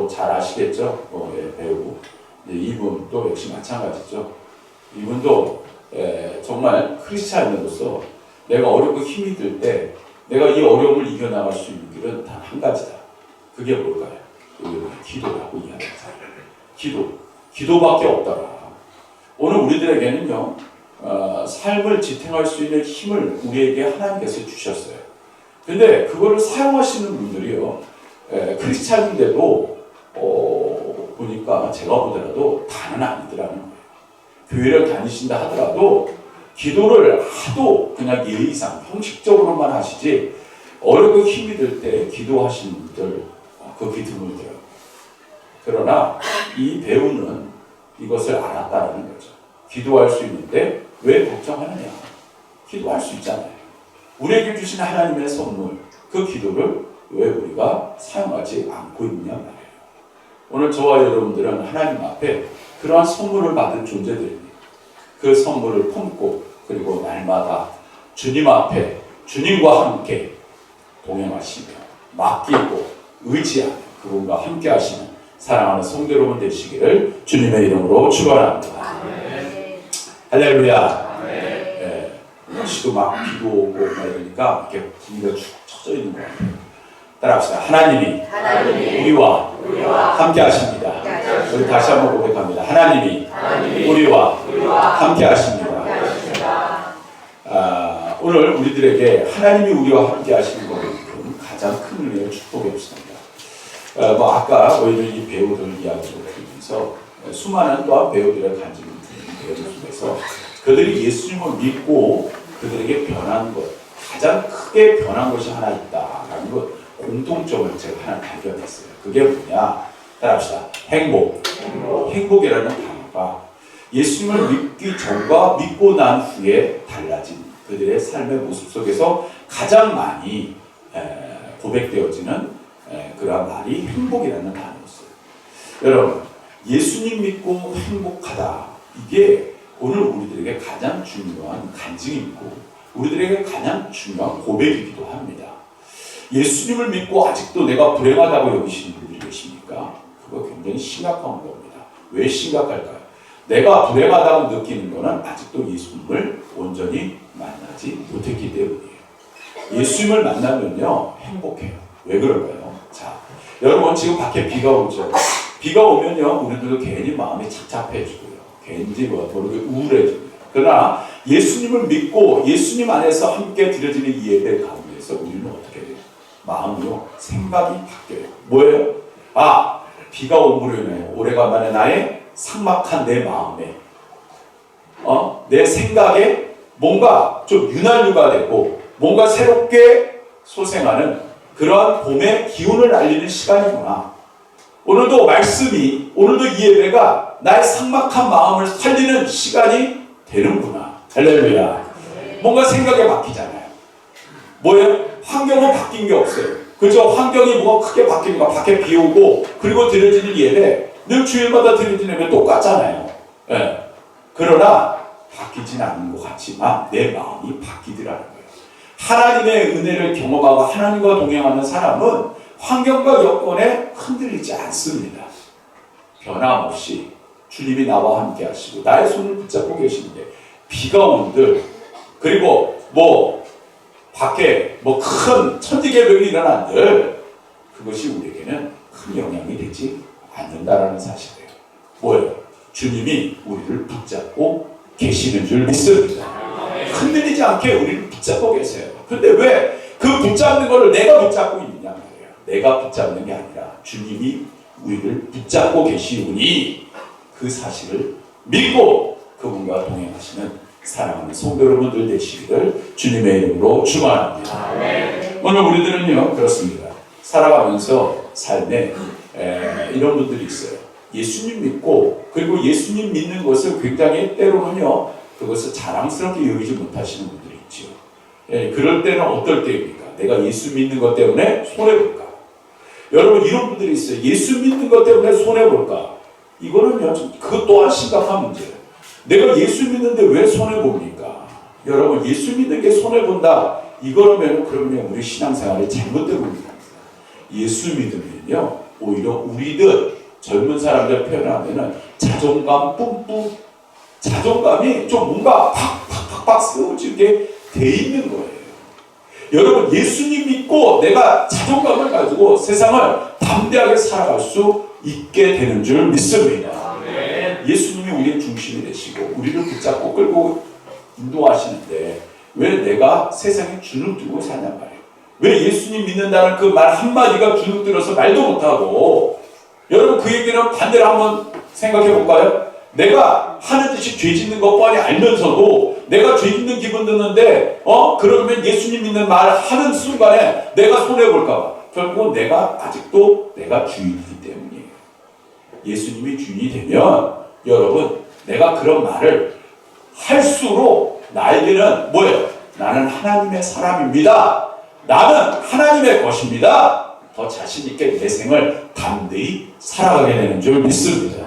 잘 아시겠죠? 배우. 이분도 역시 마찬가지죠. 이분도 정말 크리스찬으로서 내가 어렵고 힘이 들 때 내가 이 어려움을 이겨나갈 수 있는 길은 단 한 가지다. 그게 뭘까요? 기도라고 이야기합니다. 기도밖에 없더라. 오늘 우리들에게는요, 삶을 지탱할 수 있는 힘을 우리에게 하나님께서 주셨어요. 근데 그거를 사용하시는 분들이요, 크리스찬인데도 보니까 제가 보더라도 다는 아니더라는 거예요. 교회를 다니신다 하더라도 기도를 하도 그냥 예의상 형식적으로만 하시지 어렵고 힘이 들 때 기도하시는 분들 그렇게 드물더라고요. 그러나 이 배우는 이것을 알았다는 거죠. 기도할 수 있는데 왜 걱정하느냐? 기도할 수 있잖아요. 우리에게 주신 하나님의 선물, 그 기도를 왜 우리가 사용하지 않고 있느냐 말이에요. 오늘 저와 여러분들은 하나님 앞에 그러한 선물을 받은 존재들입니다. 그 선물을 품고 그리고 날마다 주님 앞에 주님과 함께 동행하시며 맡기고 의지하며 그분과 함께 하시는 사랑하는 성도 여러분 되시기를 주님의 이름으로 축원합니다. 할렐루야. 날씨도 막 비도 오고 막 이러니까 이렇게 분위기가 축 처져 있는 것 같아요. 따라합시다. 하나님이 우리와 함께 하십니다. 우리 다시 한번 고백합니다. 하나님이 우리와 함께 하십니다. 오늘 우리들에게 하나님이 우리와 함께 하시는 것은 가장 큰 은혜의 축복의 것입니다. 아까 오히려 이 배우들 이야기를 들으면서 수많은 또한 배우들의 간증을 듣는 배우들 중에서 그들이 예수님을 믿고 그들에게 변한 것, 가장 크게 변한 것이 하나 있다라는 것, 공통점을 제가 하나 발견했어요. 그게 뭐냐? 따라합시다. 행복이라는 단어가 예수님을 믿기 전과 믿고 난 후에 달라진 그들의 삶의 모습 속에서 가장 많이 고백되어지는 그러한 말이 행복이라는 단어였어요. 여러분, 예수님 믿고 행복하다. 이게 오늘 우리들에게 가장 중요한 간증이고 우리들에게 가장 중요한 고백이기도 합니다. 예수님을 믿고 아직도 내가 불행하다고 여기시는 분들이 계십니까? 그거 굉장히 심각한 겁니다. 왜 심각할까요? 내가 불행하다고 느끼는 것은 아직도 예수님을 온전히 만나지 못했기 때문이에요. 예수님을 만나면요 행복해요. 왜 그럴까요? 자, 여러분 지금 밖에 비가 오죠. 비가 오면요 우리들도 괜히 마음이 착잡해지고요. 괜히 모르게 우울해집니다. 그러나 예수님을 믿고 예수님 안에서 함께 드려지는 이 예배 가운데서 우리는 어떻게 돼요? 마음으로 생각이 바뀌어요. 뭐예요? 비가 오므로 인해 오래간만에 나의 삭막한 내 마음에 내 생각에 뭔가 좀 윤활유가 되고 뭔가 새롭게 소생하는 그러한 봄의 기운을 알리는 시간이구나. 오늘도 말씀이 오늘도 이 예배가 나의 삭막한 마음을 살리는 시간이 되는구나. 할렐루야. 뭔가 생각이 바뀌잖아요. 뭐예요? 환경은 바뀐 게 없어요. 그죠? 환경이 뭐가 크게 바뀌는 거, 밖에 비 오고 그리고 드려지는 예배 늘 주일마다 드려지는 예배 똑같잖아요. 그러나 바뀌진 않는 것 같지만 내 마음이 바뀌더라는 거예요. 하나님의 은혜를 경험하고 하나님과 동행하는 사람은 환경과 여건에 흔들리지 않습니다. 변함없이 주님이 나와 함께 하시고 나의 손을 붙잡고 계시는데 비가 온들 그리고 밖에 큰 천지개벽이 일어난들 그것이 우리에게는 큰 영향이 되지 않는다라는 사실이에요. 뭐예요? 주님이 우리를 붙잡고 계시는 줄 믿습니다. 흔들리지 않게 우리를 붙잡고 계세요. 그런데 왜 그 붙잡는 것을 내가 붙잡고 있느냐 말이에요. 내가 붙잡는 게 아니라 주님이 우리를 붙잡고 계시오니 그 사실을 믿고 그분과 동행하시는 사랑하는 성도 여러분들 되시기를 주님의 이름으로 축원합니다. 오늘 우리들은요 그렇습니다. 살아가면서 삶에 이런 분들이 있어요. 예수님 믿고 그리고 예수님 믿는 것을 굉장히 때로는요 그것을 자랑스럽게 여기지 못하시는 분들이 있죠. 그럴 때는 어떨 때입니까? 내가 예수 믿는 것 때문에 손해볼까? 여러분 이런 분들이 있어요. 예수 믿는 것 때문에 손해볼까? 이거는요 그것 또한 심각한 문제예요. 내가 예수 믿는데 왜 손해봅니까? 여러분 예수 믿는 게 손해본다. 그러면 우리 신앙생활이 잘못되고 있는 겁니다. 예수 믿으면요 오히려 우리들 젊은 사람들 표현하면은 자존감 뿜뿜, 자존감이 좀 뭔가 팍팍팍팍 세워지게 돼 있는 거예요. 여러분, 예수님 믿고 내가 자존감을 가지고 세상을 담대하게 살아갈 수 있게 되는 줄 믿습니다. 예수님이 우리의 중심이 되시고 우리를 붙잡고 끌고 인도하시는데 왜 내가 세상에 주눅 들고 사냔 말이에요. 왜 예수님 믿는다는 그 말 한마디가 주눅 들어서 말도 못하고. 여러분, 그 얘기는 반대로 한번 생각해 볼까요? 내가 하는 짓이 죄 짓는 것 뻔히 알면서도 내가 죄 짓는 기분 드는데 그러면 예수님 믿는 말 하는 순간에 내가 손해볼까 봐. 결국은 내가 아직도 내가 주인이기 때문이에요. 예수님이 주인이 되면 여러분, 내가 그런 말을 할수록 나에게는 뭐예요? 나는 하나님의 사람입니다. 나는 하나님의 것입니다. 더 자신있게 내 생을 담대히 살아가게 되는 줄 믿습니다.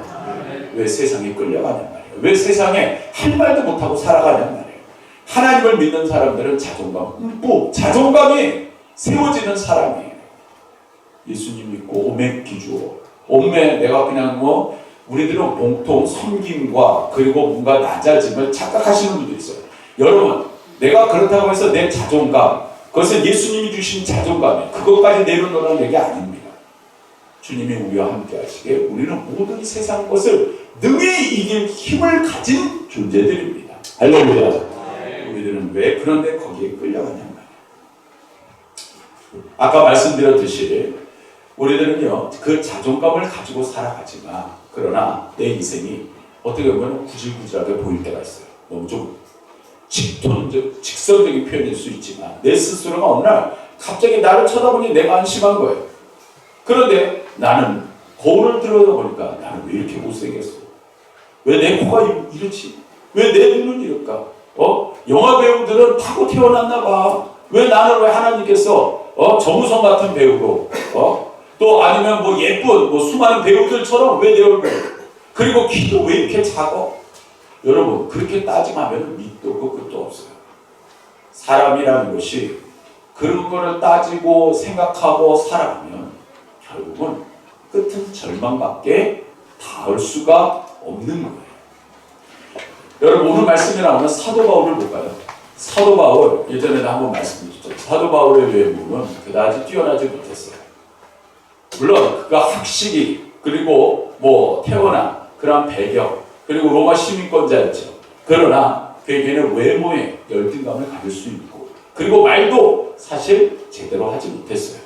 왜 세상에 끌려가냔 말이에요. 왜 세상에 할 말도 못하고 살아가냔 말이에요. 하나님을 믿는 사람들은 자존감이 세워지는 사람이에요. 예수님 믿고 오매 기주어. 오매 내가 그냥 우리들은 보통 섬김과 그리고 뭔가 낮아짐을 착각하시는 분들이 있어요. 여러분, 내가 그렇다고 해서 내 자존감, 그것은 예수님이 주신 자존감이에요. 그것까지 내려놓으라는 얘기 아닙니다. 주님이 우리와 함께 하시기에 우리는 모든 세상 것을 능히 이길 힘을 가진 존재들입니다. 할렐루야. 우리들은 왜 그런데 거기에 끌려가냔 말이에요. 아까 말씀드렸듯이 우리들은요, 그 자존감을 가지고 살아가지만 그러나 내 인생이 어떻게 보면 구질구질하게 보일 때가 있어요. 너무 좀 직선적인 표현일 수 있지만 내 스스로가 어느 날 갑자기 나를 쳐다보니 내가 안심한 거예요. 그런데 나는 거울을 들여다보니까 나는 왜 이렇게 못생겼어? 왜 내 코가 이렇지? 왜 내 눈은 이럴까? 영화 배우들은 타고 태어났나 봐. 왜 나는 왜 하나님께서 정우성 같은 배우로 또 아니면 예쁜 수많은 배우들처럼 왜 내 얼굴, 그리고 키도 왜 이렇게 작아? 여러분, 그렇게 따지면 밑도 없고 끝도 없어요. 사람이라는 것이 그런 거를 따지고 생각하고 살아가면 결국은 끝은 절망밖에 닿을 수가 없는 거예요. 여러분, 오늘 말씀에 나오는 사도 바울을 볼까요? 사도 바울, 예전에도 한번 말씀드렸죠. 사도 바울의 외모는 그다지 뛰어나지 못했어요. 물론 그가 학식이 그리고 태어난 그런 배경 그리고 로마 시민권자였죠. 그러나 그에게는 외모에 열등감을 가질 수 있고 그리고 말도 사실 제대로 하지 못했어요.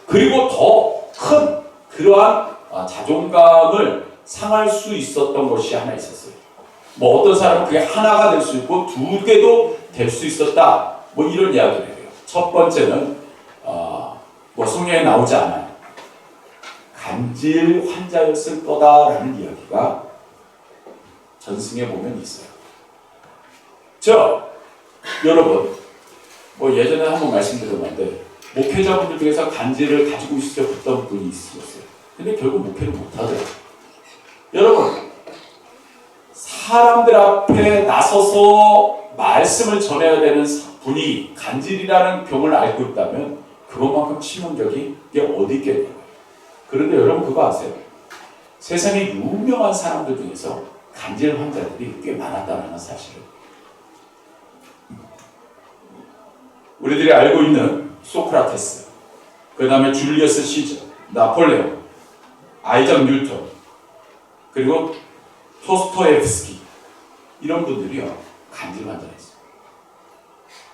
그리고 더 큰 그러한 자존감을 상할 수 있었던 것이 하나 있었어요. 어떤 사람은 그게 하나가 될 수 있고 두 개도 될 수 있었다. 이런 이야기를 해요. 첫 번째는 성경에 나오지 않아요. 간질 환자였을 거다라는 이야기가 전승에 보면 있어요. 여러분, 예전에 한번 말씀드렸는데 목회자분들 중에서 간질을 가지고 있었던 분이 있었어요. 근데 결국 목회를 못하더라고요. 여러분, 사람들 앞에 나서서 말씀을 전해야 되는 분이 간질이라는 병을 앓고 있다면 그것만큼 치명적이 어디 있겠냐고요. 그런데 여러분 그거 아세요? 세상에 유명한 사람들 중에서 간질 환자들이 꽤 많았다는 사실을. 우리들이 알고 있는 소크라테스, 그 다음에 줄리어스 시저, 나폴레옹, 아이작 뉴턴, 그리고 토스토옙스키, 이런 분들이요 간질 환자였어요.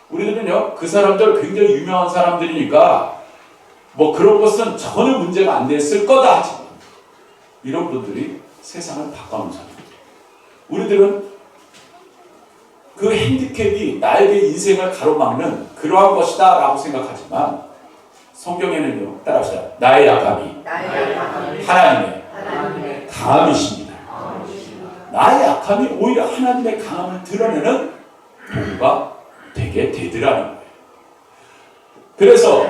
우리들은요 그 사람들 굉장히 유명한 사람들이니까 그런 것은 전혀 문제가 안 됐을 거다 하지만 이런 분들이 세상을 바꿔놓은 사람들. 우리들은 그 핸디캡이 나에게 인생을 가로막는 그러한 것이다 라고 생각하지만 성경에는요, 따라합시다. 나의 약함이 하나님의 강함이십니다. 나의 약함이 오히려 하나님의 강함을 드러내는 도구가 되게 되더라는 거예요. 그래서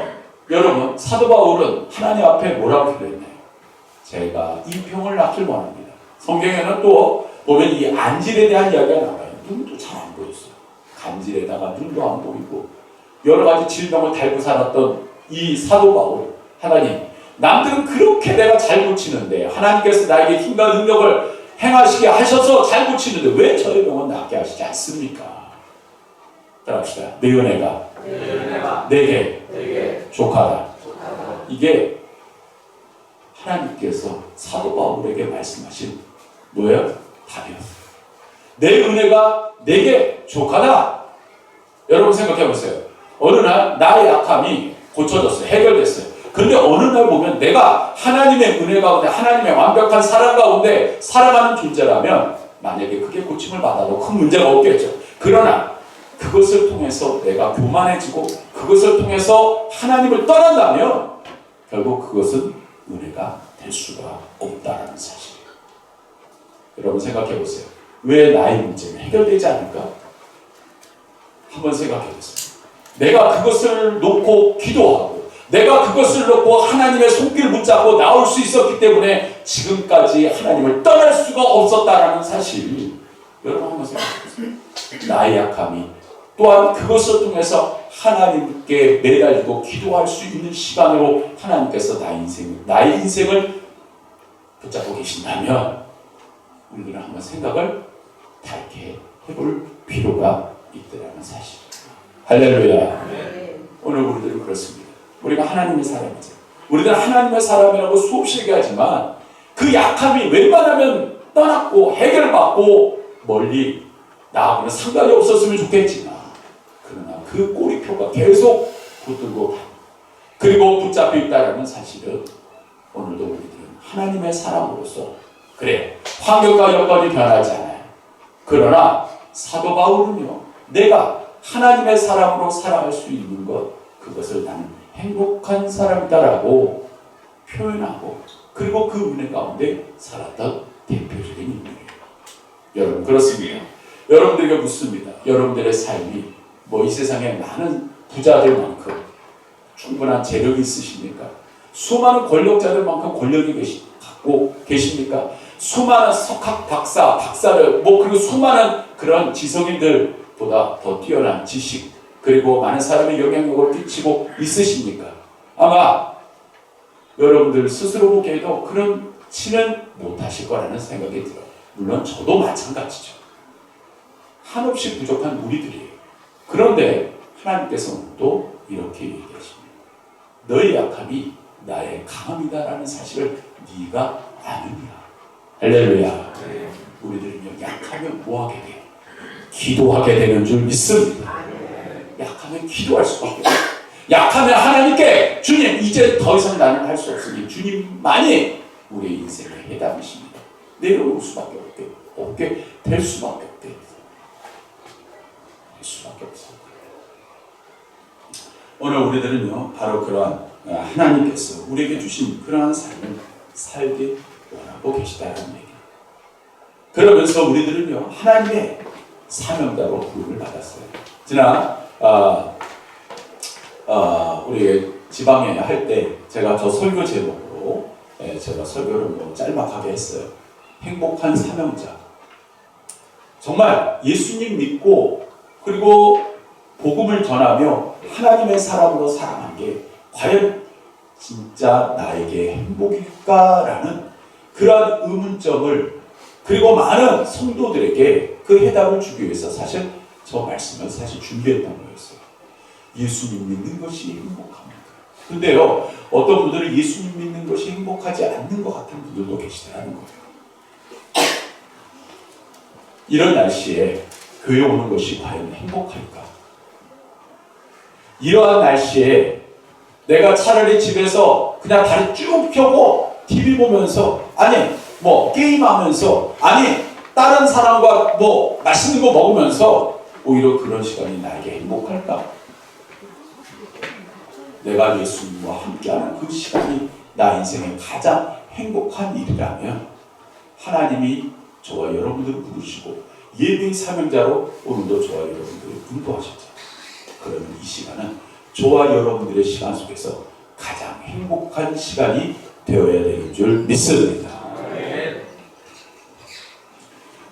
여러분, 사도 바울은 하나님 앞에 뭐라고 기도했나요? 제가 이 병을 낫길 원합니다. 성경에는 또 보면 이 안질에 대한 이야기가 나와요. 눈도 잘 안 보였어요. 간질에다가 눈도 안 보이고 여러 가지 질병을 달고 살았던 이 사도 바울, 하나님, 남들은 그렇게 내가 잘 고치는데 하나님께서 나에게 힘과 능력을 행하시게 하셔서 잘 고치는데 왜 저의 병은 낫게 하시지 않습니까? 따라합시다. 내 은혜가 내게 족하다. 이게 하나님께서 사도 바울에게 말씀하신 뭐예요? 답이었어요. 내 은혜가 내게 족하다. 여러분 생각해 보세요. 어느 날 나의 약함이 고쳐졌어요. 해결됐어요. 그런데 어느 날 보면 내가 하나님의 은혜 가운데 하나님의 완벽한 사랑 가운데 살아가는 존재라면 만약에 그게 고침을 받아도 큰 문제가 없겠죠. 그러나 그것을 통해서 내가 교만해지고 그것을 통해서 하나님을 떠난다면 결국 그것은 은혜가 될 수가 없다는 사실이에요. 여러분 생각해 보세요. 왜 나의 문제는 해결되지 않을까? 한번 생각해 보세요. 내가 그것을 놓고 기도하고 내가 그것을 놓고 하나님의 손길 붙잡고 나올 수 있었기 때문에 지금까지 하나님을 떠날 수가 없었다라는 사실. 여러분 한번 생각해 보세요. 나의 약함이 또한 그것을 통해서 하나님께 매달리고 기도할 수 있는 시간으로 하나님께서 나의 인생을 붙잡고 계신다면 우리는 한번 생각을 밝게 해볼 필요가 있다는 사실. 할렐루야. 오늘 우리들은 그렇습니다. 우리가 하나님의 사람이죠. 우리들은 하나님의 사람이라고 수없이 얘기하지만 그 약함이 웬만하면 떠났고 해결받고 멀리 나하고는 상관이 없었으면 좋겠지만 그러나 그 꼬리표가 계속 붙들고 그리고 붙잡혀 있다는 사실은 오늘도 우리들은 하나님의 사람으로서 그래 환경과 여건이 변하지 않아요. 그러나 사도 바울은요 내가 하나님의 사람으로 살아갈 수 있는 것 그것을 나는 행복한 사람이다라고 표현하고 그리고 그 은혜 가운데 살았던 대표적인 인물이에요. 여러분 그렇습니다. 여러분들에게 묻습니다. 여러분들의 삶이 뭐 이 세상에 많은 부자들만큼 충분한 재력이 있으십니까? 수많은 권력자들만큼 권력이 갖고 계십니까? 수많은 석학 박사를 그리고 수많은 그런 지성인들보다 더 뛰어난 지식 그리고 많은 사람의 영향력을 끼치고 있으십니까? 아마 여러분들 스스로 보기에도 그렇지는 못하실 거라는 생각이 들어요. 물론 저도 마찬가지죠. 한없이 부족한 우리들이에요. 그런데 하나님께서 또 이렇게 얘기하십니다. 너의 약함이 나의 강함이다라는 사실을 네가 아느냐. 할렐루야. 우리들은요 약하면 뭐하게 돼요? 기도하게 되는 줄 믿습니다. 약하면 기도할 수밖에 없어요. 약하면 하나님께 주님 이제 더 이상 나는 할 수 없으니 주님만이 우리의 인생의 해답이십니다. 내려올 수밖에 없게 될 수밖에 없게 될 수밖에 없어요. 오늘 우리들은요 바로 그러한 하나님께서 우리에게 주신 그러한 삶을 살게 원하고 계시다는 얘기. 그러면서 우리들은요 하나님의 사명자로 부름을 받았어요. 지난 우리 지방에 할 때 제가 저 설교 제목으로 제가 설교를 뭐 짤막하게 했어요. 행복한 사명자. 정말 예수님 믿고 그리고 복음을 전하며 하나님의 사람으로 살아간 게 과연 진짜 나에게 행복일까라는 그러한 의문점을 그리고 많은 성도들에게 그 해답을 주기 위해서 사실 저 말씀을 사실 준비했던 거였어요. 예수님 믿는 것이 행복합니까? 근데요 어떤 분들은 예수님 믿는 것이 행복하지 않는 것 같은 분들도 계시더라는 거예요. 이런 날씨에 교회 오는 것이 과연 행복할까? 이러한 날씨에 내가 차라리 집에서 그냥 다리 쭉 펴고 TV 보면서 아니 뭐 게임하면서 아니 다른 사람과 뭐 맛있는 거 먹으면서 오히려 그런 시간이 나에게 행복할까? 내가 예수님과 함께하는 그 시간이 나 인생의 가장 행복한 일이라면 하나님이 저와 여러분들을 부르시고 예배의 사명자로 오늘도 저와 여러분들을 인도하셨죠. 그러면 이 시간은 저와 여러분들의 시간 속에서 가장 행복한 시간이 되어야 되는 줄 믿습니다.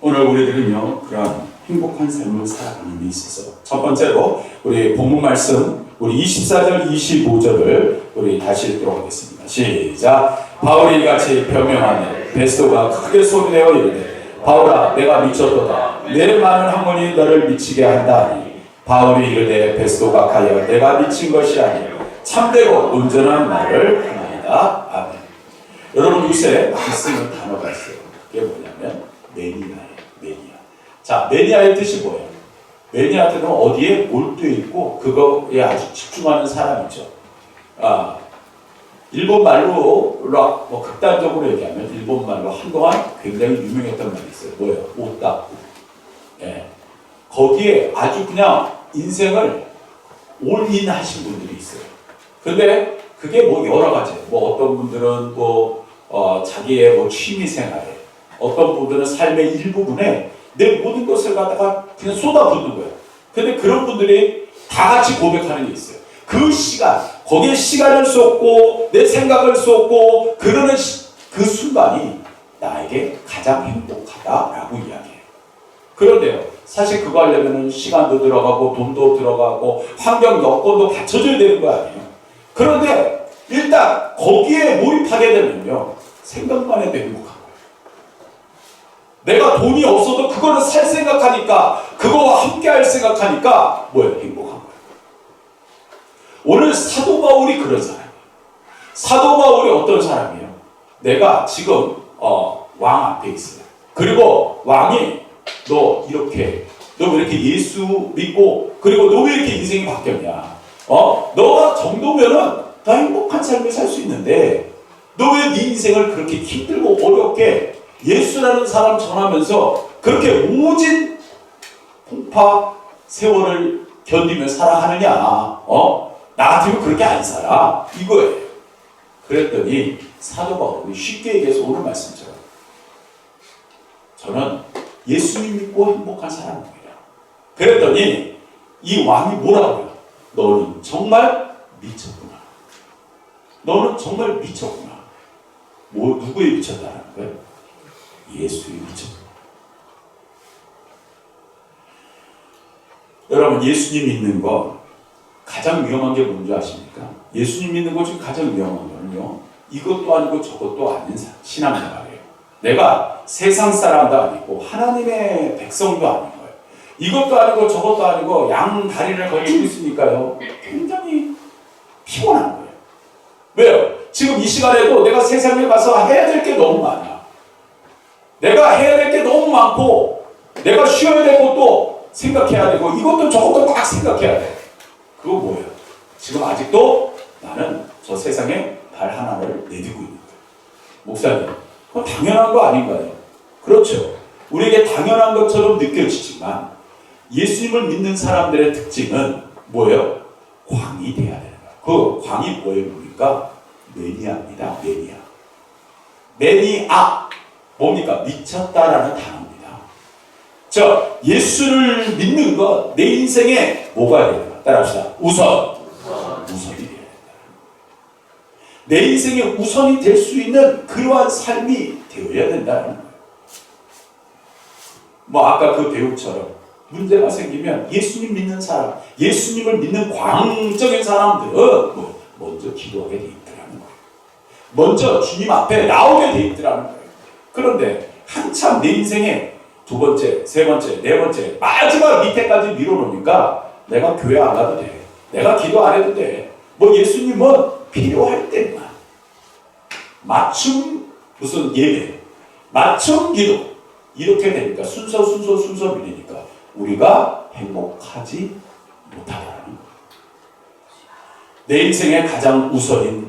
오늘 우리들은요 그런 행복한 삶을 살아가는 데 있어서 첫 번째로 우리 본문 말씀 우리 24절 25절을 우리 다시 읽도록 하겠습니다. 시작. 바울이 이같이 변명하네 베스도가 크게 소리내어 이르되 바울아 내가 미쳤도다 내 많은 학문이 너를 미치게 한다 하니 바울이 이르되 베스도가 가여 내가 미친 것이 아니요 참되고 온전한 말을 하나이다. 아멘. 여러분 요새 많이 쓰는 단어가 있어요. 그게 뭐냐면 매니아예요. 매니아. 자, 매니아의 뜻이 뭐예요? 매니아들은 어디에 몰두해 있고 그거에 아주 집중하는 사람이죠. 일본 말로 뭐 극단적으로 얘기하면 일본 말로 한동안 굉장히 유명했던 말이 있어요. 뭐예요? 오타쿠. 예. 거기에 아주 그냥 인생을 올인 하신 분들이 있어요. 근데 그게 뭐 여러 가지. 뭐 어떤 분들은 뭐 자기의 뭐 취미 생활에, 어떤 분들은 삶의 일부분에 내 모든 것을 갖다가 그냥 쏟아붓는 거예요. 근데 그런 분들이 다 같이 고백하는 게 있어요. 그 시간, 거기에 시간을 쏟고 내 생각을 쏟고 그러는 그 순간이 나에게 가장 행복하다라고 이야기해요. 그런데요, 사실 그거 하려면 시간도 들어가고 돈도 들어가고 환경 여건도 받쳐줘야 되는 거 아니에요. 그런데 일단 거기에 몰입하게 되면요, 생각만 해도 행복한 거예요. 내가 돈이 없어도 그거를 살 생각하니까, 그거와 함께할 생각하니까 뭐예요? 행복한 거예요. 오늘 사도 바울이 그런 사람이에요. 사도 바울이 어떤 사람이에요? 내가 지금 왕 앞에 있어요. 그리고 왕이 너 왜 이렇게 예수 믿고 그리고 너 왜 이렇게 인생이 바뀌었냐? 너가 정도면은 더 행복한 삶을 살 수 있는데 너 왜 네 인생을 그렇게 힘들고 어렵게 예수라는 사람 전하면서 그렇게 오진 풍파 세월을 견디며 살아가느냐? 나 같으면 그렇게 안 살아. 이거예요. 그랬더니 사도 바울이 쉽게 얘기해서 오늘 말씀처럼 저는 예수님 믿고 행복한 사람입니다. 그랬더니 이 왕이 뭐라고 해요? 너는 정말 미쳤구나. 너는 정말 미쳤구나. 누구에 미쳤다는 거예요? 예수에 미쳤구나. 여러분, 예수님 믿는 거 가장 위험한 게 뭔지 아십니까? 예수님 믿는 것 중에 가장 위험한 거는요, 이것도 아니고 저것도 아닌 신앙생활이에요. 내가 세상 사람도 아니고 하나님의 백성도 아닌 거예요. 이것도 아니고 저것도 아니고 양 다리를 걸치고 있으니까요, 굉장히 피곤한 거예요. 왜요? 지금 이 시간에도 내가 세상에 가서 해야 될 게 너무 많아. 내가 해야 될 게 너무 많고 내가 쉬어야 될 것도 생각해야 되고 이것도 저것도 딱 생각해야 돼. 그거 뭐예요? 지금 아직도 나는 저 세상에 발 하나를 내딛고 있는 거예요. 목사님, 그건 당연한 거 아닌가요? 그렇죠. 우리에게 당연한 것처럼 느껴지지만 예수님을 믿는 사람들의 특징은 뭐예요? 광이 돼야 되는 거예요. 그 광이 뭡니까? 매니아입니다. 매니아. 매니아. 뭡니까? 미쳤다라는 단어입니다. 예수를 믿는 것, 내 인생에 뭐가 돼야 되나? 따라합시다. 우선이 돼야 된다. 내 인생의 우선이 될 수 있는 그러한 삶이 되어야 된다는 거예요. 아까 그 배우처럼 문제가 생기면 예수님 믿는 사람, 예수님을 믿는 광적인 사람들은 먼저 기도하게 돼 있더라는 거예요. 먼저 주님 앞에 나오게 돼 있더라는 거예요. 그런데 한참 내 인생에 두 번째, 세 번째, 네 번째, 마지막 밑에까지 밀어놓으니까 내가 교회 안 가도 돼. 내가 기도 안 해도 돼. 예수님은 필요할 때만. 맞춤 무슨 예배, 맞춤 기도. 이렇게 되니까 순서 밀리니까 우리가 행복하지 못하다는 거예요. 내 인생의 가장 우선인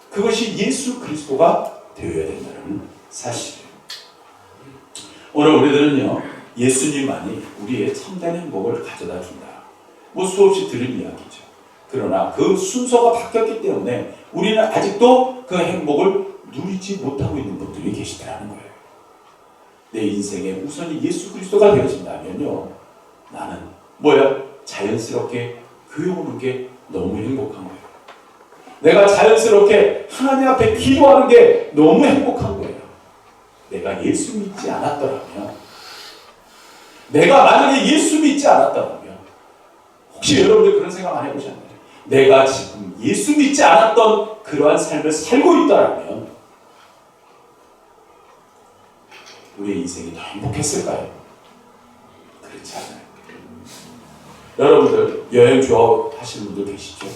그것이 예수 그리스도가 되어야 된다는 사실이에요. 오늘 우리들은요, 예수님만이 우리의 참된 행복을 가져다 준다. 수없이 들은 이야기죠. 그러나 그 순서가 바뀌었기 때문에 우리는 아직도 그 행복을 누리지 못하고 있는 분들이 계시다는 거예요. 내 인생의 우선이 예수 그리스도가 되어진다면요, 나는 자연스럽게 교회 오는 게 너무 행복한 거예요. 내가 자연스럽게 하나님 앞에 기도하는 게 너무 행복한 거예요. 내가 예수 믿지 않았더라면 내가 만약에 예수 믿지 않았다면, 혹시 여러분들 그런 생각 안 해보셨나요? 내가 지금 예수 믿지 않았던 그러한 삶을 살고 있다면 우리의 인생이 더 행복했을까요? 그렇지 않아요. 여러분들 여행 좋아하시는 분들 계시죠?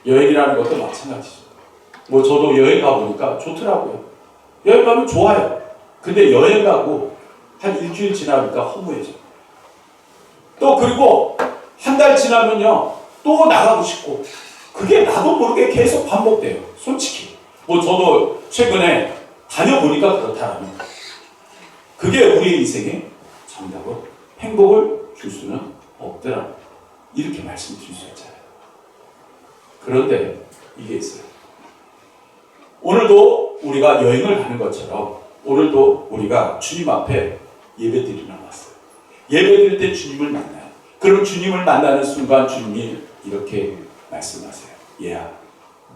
여행이라는 것도 마찬가지죠. 뭐 저도 여행 가보니까 좋더라고요. 여행 가면 좋아요. 근데 여행 가고 한 일주일 지나니까 허무해져. 또 그리고 한 달 지나면요 또 나가고 싶고, 그게 나도 모르게 계속 반복돼요. 솔직히 뭐 저도 최근에 다녀보니까 그렇다라는 거예요. 그게 우리의 인생에 정답으로 행복을 줄 수는 없더라, 이렇게 말씀드릴 수 있잖아요. 그런데 이게 있어요. 오늘도 우리가 여행을 가는 것처럼 오늘도 우리가 주님 앞에 예배드리러 나왔어요. 예배드릴 때 주님을 만나요. 그럼 주님을 만나는 순간 주님이 이렇게 말씀하세요. 얘야,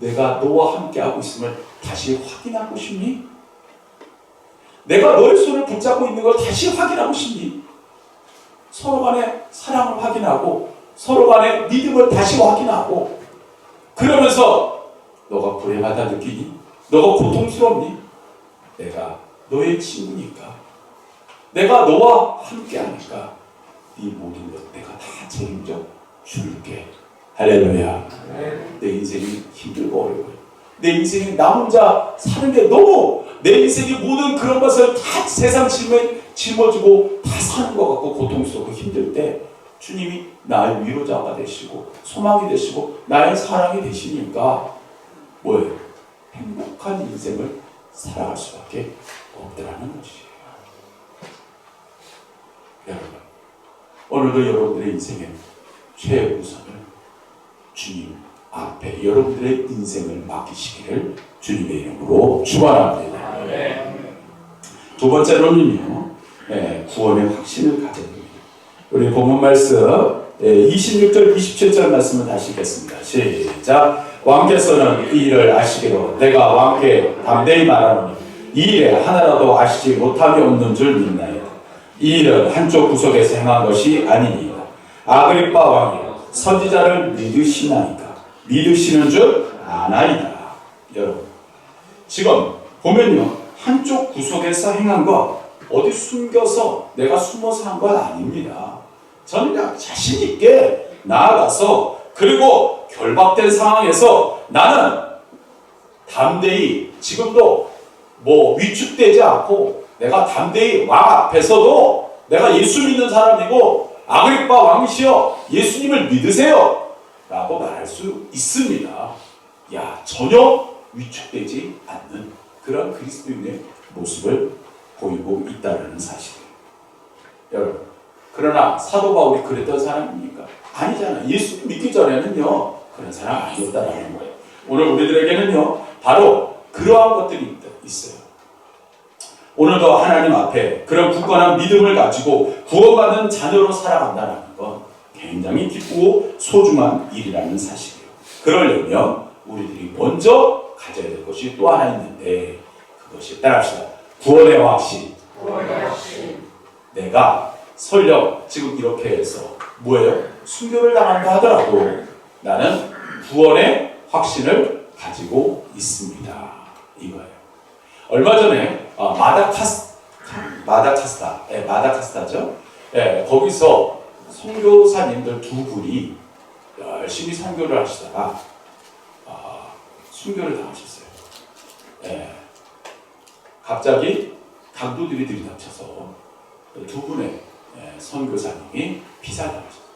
내가 너와 함께하고 있음을 다시 확인하고 싶니? 내가 너의 손을 붙잡고 있는 걸 다시 확인하고 싶니? 서로 간의 사랑을 확인하고 서로 간의 믿음을 다시 확인하고, 그러면서 너가 불행하다 느끼니? 너가 고통스럽니? 내가 너의 친구니까, 내가 너와 함께하니까 네 모든 것 내가 다 책임져 줄게. 할렐루야. 내 인생이 힘들고 어려워요. 내 인생이 나 혼자 사는 게 너무, 내 인생의 모든 그런 것을 다 세상 짐에 짊어지고 다 사는 것 같고 고통스럽고 힘들 때 주님이 나의 위로자가 되시고 소망이 되시고 나의 사랑이 되시니까 뭐예요? 행복한 인생을 살아갈 수밖에 없더라는 것이에요. 여러분, 오늘도 여러분들의 인생의 최우선을 주님 앞에 여러분들의 인생을 맡기시기를 주님의 이름으로 축원합니다. 두 번째로는요, 구원의 확신을 가져야 됩니다. 우리 본문 말씀 26절 27절 말씀을 다시 읽겠습니다. 시작. 왕께서는 이 일을 아시기로 내가 왕께 담대히 말하노니 이 일에 하나라도 아시지 못함이 없는 줄 믿나이다. 이 일은 한쪽 구석에서 행한 것이 아니니이다. 아그리빠 왕이 선지자를 믿으시는 줄 아나이다. 여러분, 지금 보면요, 한쪽 구석에서 행한 것, 어디 숨겨서 내가 숨어서 한 건 아닙니다. 저는 그냥 자신 있게 나아가서, 그리고 결박된 상황에서 나는 담대히, 지금도 뭐 위축되지 않고 내가 담대히 왕 앞에서도 내가 예수 믿는 사람이고 아그리빠 왕이시여 예수님을 믿으세요 라고 말할 수 있습니다. 야, 전혀 위축되지 않는 그런 그리스도인의 모습을 보이고 있다는 사실이에요. 여러분, 그러나 사도 바울이 그랬던 사람입니까? 아니잖아요. 예수 믿기 전에는요 그런 사람 아니었다라는 거예요. 오늘 우리들에게는요 바로 그러한 것들이 있어요. 오늘도 하나님 앞에 그런 굳건한 믿음을 가지고 구원받은 자녀로 살아간다는 건 굉장히 기쁘고 소중한 일이라는 사실이에요. 그러려면 우리들이 먼저 가져야 될 것이 또 하나 있는데, 그것이 따라합시다. 구원의 확신. 내가 설령 지금 이렇게 해서 뭐예요? 순교를 당한다 하더라도 나는 구원의 확신을 가지고 있습니다. 이거예요. 얼마 전에 마다카스타죠. 거기서 선교사님들 두 분이 열심히 선교를 하시다가 순교를 당하셨어요. 갑자기 강도들이 들이닥쳐서 두 분의 선교사님이 피살당하셨어요.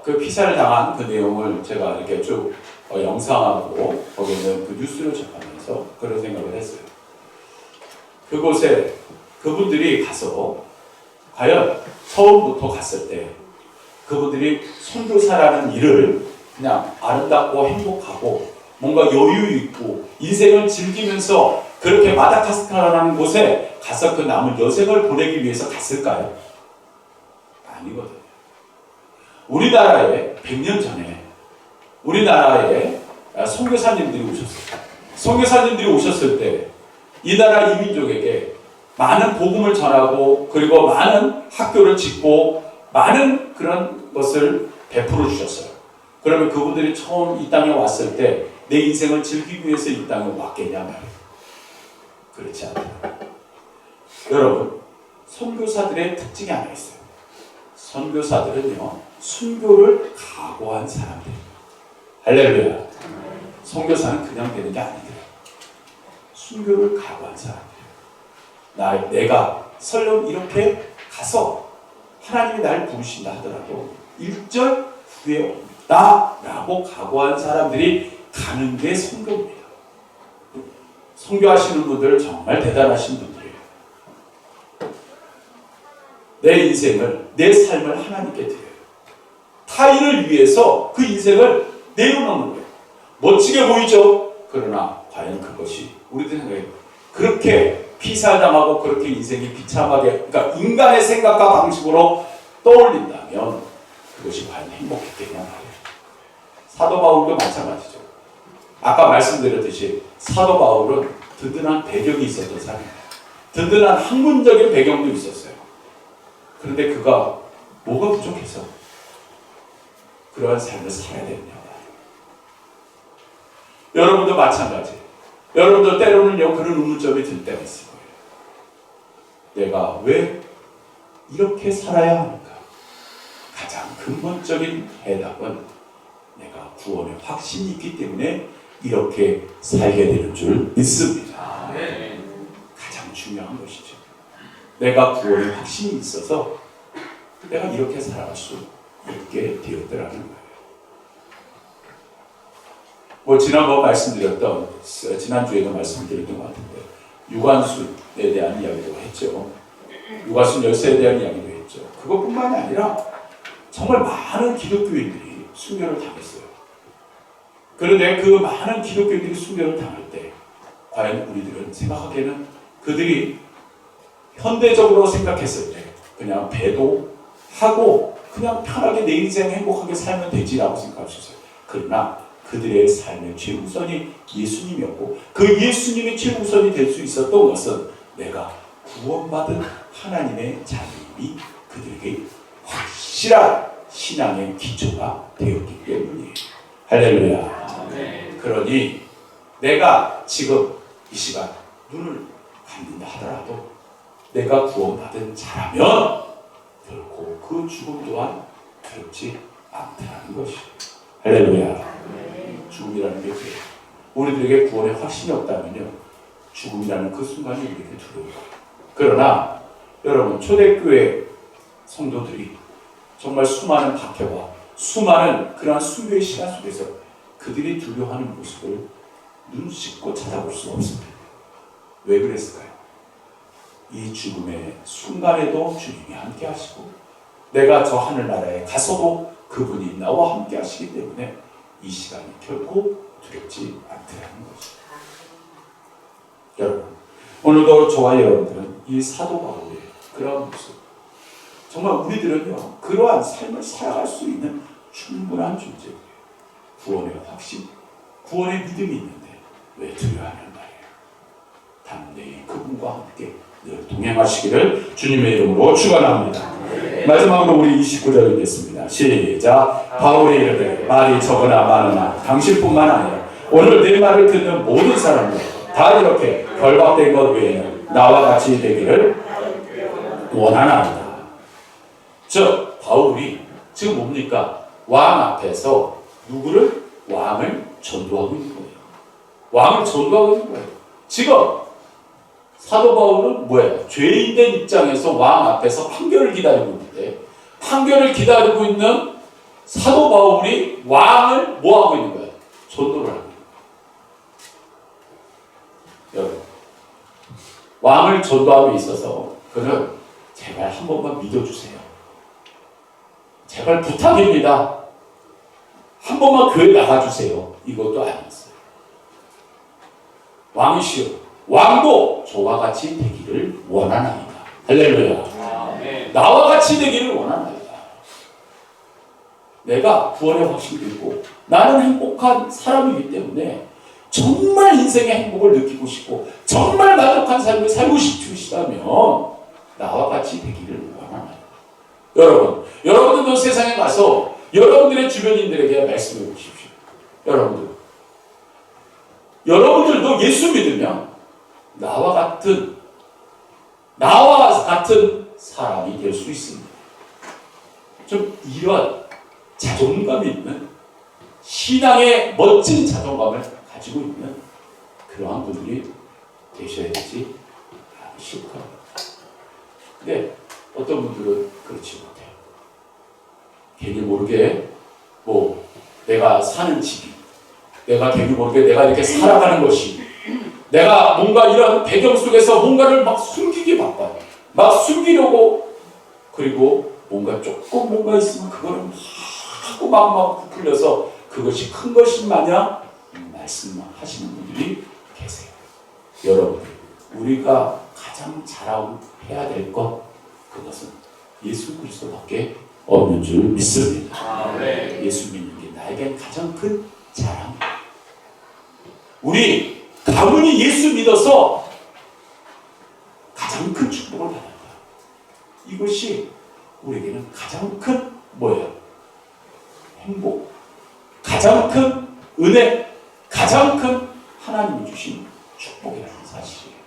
그 피살을 당한 그 내용을 제가 이렇게 쭉 영상하고 거기는 그 뉴스를 접하면서 그런 생각을 했어요. 그곳에 그분들이 가서 과연 처음부터 갔을 때 그분들이 선교사라는 일을 그냥 아름답고 행복하고 뭔가 여유 있고 인생을 즐기면서 그렇게 마다가스카르라는 곳에 가서 그 남은 여생을 보내기 위해서 갔을까요? 아니거든요. 우리나라에 100년 전에 우리나라에 선교사님들이 오셨어요. 선교사님들이 오셨을 때 이 나라 이민족에게 많은 복음을 전하고 그리고 많은 학교를 짓고 많은 그런 것을 베풀어 주셨어요. 그러면 그분들이 처음 이 땅에 왔을 때 내 인생을 즐기기 위해서 이 땅에 왔겠냐 말이에요. 그렇지 않다. 여러분, 선교사들의 특징이 하나 있어요. 선교사들은요, 순교를 각오한 사람들이에요. 할렐루야. 선교사는 그냥 되는 게 아니에요. 순교를 각오한 사람들이에요. 내가 설령 이렇게 가서 하나님이 날 부르신다 하더라도 1절 후에 없다라고 각오한 사람들이 가는 게 선교입니다. 선교하시는 분들 정말 대단하신 분들이에요. 내 인생을, 내 삶을 하나님께 드려요. 타인을 위해서 그 인생을 내려놓는 거예요. 멋지게 보이죠? 그러나 과연 그것이 우리들 생각에 그렇게 피살당하고 그렇게 인생이 비참하게, 그러니까 인간의 생각과 방식으로 떠올린다면 그것이 과연 행복했겠냐 말이에요. 사도 바울도 마찬가지죠. 아까 말씀드렸듯이 사도 바울은 든든한 배경이 있었던 사람이에요. 든든한 학문적인 배경도 있었어요. 그런데 그가 뭐가 부족해서 그러한 삶을 살아야 되느냐. 여러분도 마찬가지. 여러분도 때로는요 그런 의문점이 들 때가 있을 거예요. 내가 왜 이렇게 살아야 하는가? 가장 근본적인 해답은 내가 구원의 확신이 있기 때문에 이렇게 살게 되는 줄 믿습니다. 가장 중요한 것이죠. 내가 구원의 확신이 있어서 내가 이렇게 살아갈 수 있게 되었더라는 거예요. 뭐 지난번 말씀드렸던, 지난주에도 말씀드렸던 것 같은데 유관순에 대한 이야기도 했죠. 유관순 열쇠에 대한 이야기도 했죠. 그것뿐만이 아니라 정말 많은 기독교인들이 순교를 당했어요. 그런데 그 많은 기독교인들이 순교를 당할 때 과연 우리들은 생각하기에는 그들이 현대적으로 생각했을 때 그냥 배도하고 그냥 편하게 내 인생 행복하게 살면 되지라고 생각할 수 있어요. 그러나 그들의 삶의 최우선이 예수님이었고 그 예수님이 최우선이 될 수 있었던 것은 내가 구원받은 하나님의 자녀임이 그들에게 확실한 신앙의 기초가 되었기 때문이에요. 할렐루야. 그러니 내가 지금 이 시간 눈을 감는다 하더라도 내가 구원받은 자라면 결코 그 죽음 또한 두렵지 않다는 것이에요. 할렐루야. 죽음이라는 게 그래요. 우리들에게 구원의 확신이 없다면요 죽음이라는 그 순간이 우리에게 두려워요. 그러나 여러분 초대교회 성도들이 정말 수많은 박해와 수많은 그러한 순교의 시간 속에서 그들이 두려워하는 모습을 눈 씻고 찾아볼 수 없습니다. 왜 그랬을까요? 이 죽음의 순간에도 주님이 함께 하시고 내가 저 하늘나라에 가서도 그분이 나와 함께 하시기 때문에 이 시간이 결코 두렵지 않다는 것이죠. 여러분, 오늘도 저와 여러분들은 이 사도 바울의 그런 모습, 정말 우리들은요 그러한 삶을 살아갈 수 있는 충분한 존재예요. 구원의 확신, 구원의 믿음이 있는데 왜 두려워하는 말이에요. 담대히 그분과 함께 늘 동행하시기를 주님의 이름으로 축원합니다. 마지막으로 우리 29절 읽겠습니다. 시작. 바울이 이르되 말이 적으나 많으나 당신뿐만 아니라 오늘 내 말을 듣는 모든 사람들 다 이렇게 결박된 것 외에는 나와 같이 되기를 원하나이다. 즉 바울이 지금 뭡니까? 왕 앞에서 누구를? 왕을 전도하고 있는 거예요. 왕을 전도하고 있는 거예요. 지금 사도 바울은 뭐예요? 죄인된 입장에서 왕 앞에서 판결을 기다리고 있는데 판결을 기다리고 있는 사도 바울이 왕을 뭐하고 있는 거예요? 전도를 하고 있는 거예요. 여러분, 왕을 전도하고 있어서 그는 제발 한 번만 믿어주세요. 제발 부탁입니다. 한 번만 교회 나가주세요. 이것도 아니었어요. 왕이시여, 왕도 저와 같이 되기를 원하나이다. 할렐루야. 아멘. 나와 같이 되기를 원하나이다. 내가 구원의 확신이 있고 나는 행복한 사람이기 때문에 정말 인생의 행복을 느끼고 싶고 정말 만족한 삶을 살고 싶으시다면 나와 같이 되기를 원하나요? 여러분들도 세상에 가서 여러분들의 주변인들에게 말씀해 보십시오. 여러분들도 예수 믿으면 나와 같은 사람이 될 수 있습니다. 좀 이런 자존감 있는 신앙의 멋진 자존감을 가지고 있는 그러한 분들이 되셔야 되지 않으실까. 근데 어떤 분들은 그렇지 못해요. 괜히 모르게 내가 사는 집이, 내가 괜히 모르게 내가 이렇게 살아가는 것이, 내가 뭔가 이런 배경 속에서 뭔가를 막 숨기기 바빠요. 막 숨기려고. 그리고 뭔가 있으면 그거를 막 부풀려서 그것이 큰 것인 마냥 말씀하시는 분들이 계세요. 여러분, 우리가 가장 자랑해야 될 것, 그것은 예수 그리스도밖에 없는 줄 믿습니다. 네. 예수 믿는 게 나에겐 가장 큰 자랑이에요. 우리 가문이 예수 믿어서 가장 큰 축복을 받았다. 이것이 우리에게는 가장 큰 행복, 가장 큰 은혜, 가장 큰 하나님이 주신 축복이라는 사실이에요.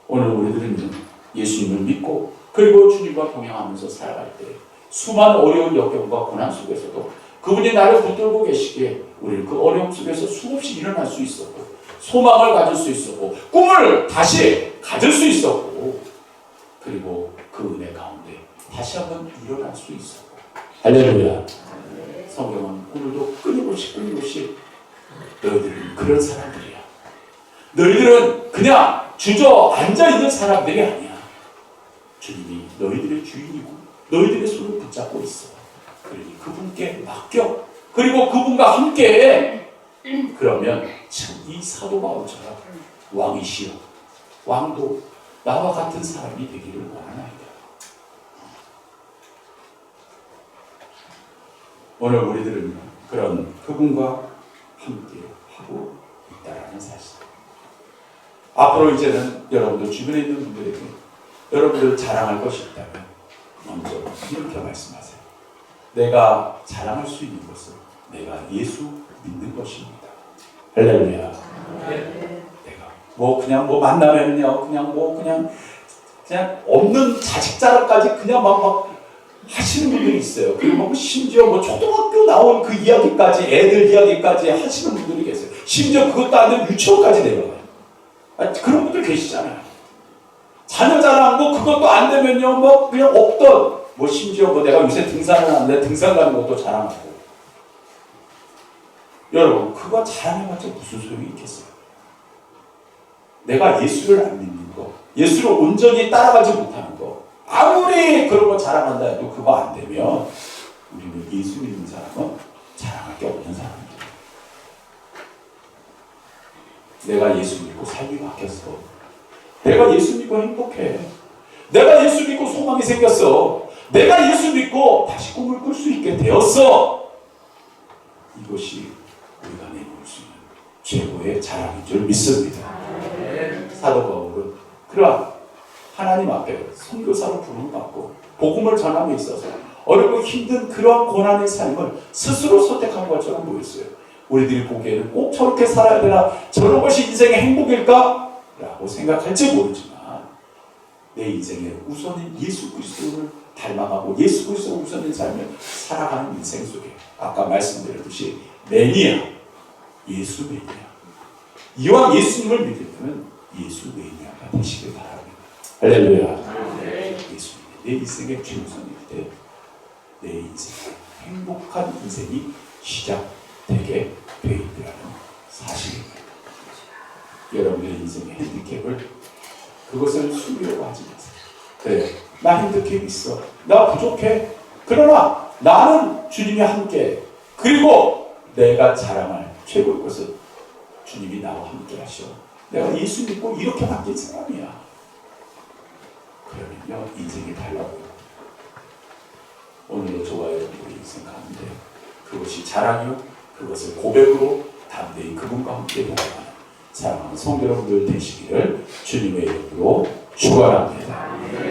오늘 우리들은 예수님을 믿고 그리고 주님과 동행하면서 살아갈 때 수많은 어려운 역경과 고난 속에서도 그분이 나를 붙들고 계시기에 우리는 그 어려움 속에서 수없이 일어날 수 있었고, 소망을 가질 수 있었고, 꿈을 다시 가질 수 있었고, 그리고 그 은혜 가운데 다시 한번 일어날 수 있었고. 할렐루야. 성경은 오늘도 끊임없이 너희들은 그런 사람들이야. 너희들은 그냥 주저앉아 있는 사람들이 아니야. 주님이 너희들의 주인이고 너희들의 손을 붙잡고 있어. 그러니 그분께 맡겨. 그리고 그분과 함께해. 그러면 참 이 사도 바울처럼 왕이시여, 왕도 나와 같은 사람이 되기를 원하나이다. 오늘 우리들은 그런 그분과 함께 하고 있다는 사실. 앞으로 이제는 여러분들 주변에 있는 분들에게 여러분들 자랑할 것이 있다면 먼저 이렇게 말씀하세요. 내가 자랑할 수 있는 것은 내가 예수 믿는 것입니다. 할렐루야. 내가 그냥 만나면요, 그냥 없는 자식 자랑까지 그냥 막 하시는 분들이 있어요. 그리고 심지어 초등학교 나온 그 이야기까지, 애들 이야기까지 하시는 분들이 계세요. 심지어 그것도 안 되면 유치원까지 내려가요. 그런 분들 계시잖아요. 자녀 자랑하고 그것도 안 되면요, 그냥 없던, 심지어 내가 요새 등산을 하는데 등산 가는 것도 자랑하고. 여러분, 그거 자랑해봤자 무슨 소용이 있겠어요? 내가 예수를 안 믿는 거, 예수를 온전히 따라가지 못하는 거, 아무리 그런 거 자랑한다 해도 그거 안 되면 우리는 예수 믿는 사람은 자랑할 게 없는 사람입니다. 내가 예수 믿고 삶이 바뀌었어. 내가 예수 믿고 행복해. 내가 예수 믿고 소망이 생겼어. 내가 예수 믿고 다시 꿈을 꿀 수 있게 되었어. 이것이 우리가 내놓을 수 있는 최고의 자랑인 줄 믿습니다. 사도 바울은 그러한 하나님 앞에 선교사로 부름을 받고 복음을 전함에 있어서 어렵고 힘든 그러한 고난의 삶을 스스로 선택한 것처럼 보였어요. 우리들이 보기에는 꼭 저렇게 살아야 되나, 저런 것이 인생의 행복일까? 라고 생각할지 모르지만 내 인생의 우선인 예수 그리스도를 닮아가고 예수 그리스도 우선인 삶을 살아가는 인생 속에 아까 말씀드렸듯이 매니아, 예수 매니아. 이왕 예수님을 믿으면 예수 매니아가 되시길 바랍니다. 할렐루야. 예수님이 내 인생의 최우선일 때 내 인생의 행복한 인생이 시작되게 되어 있다는 사실입니다. 여러분의 인생의 핸디캡을 그것을 숨기려고 하지 마세요. 그래, 나 핸디캡 있어. 나 부족해. 그러나 나는 주님이 함께, 그리고 내가 자랑할 최고의 것은 주님이 나와 함께 하셔. 내가 예수 믿고 이렇게 바뀐 사람이야. 그러면요, 인생이 달라요. 오늘도 저와 여러분의 인생 가운데 그것이 자랑이요, 그것을 고백으로 담대히 그분과 함께 동행하는 사랑하는 성도 여러분들 되시기를 주님의 이름으로 축원합니다.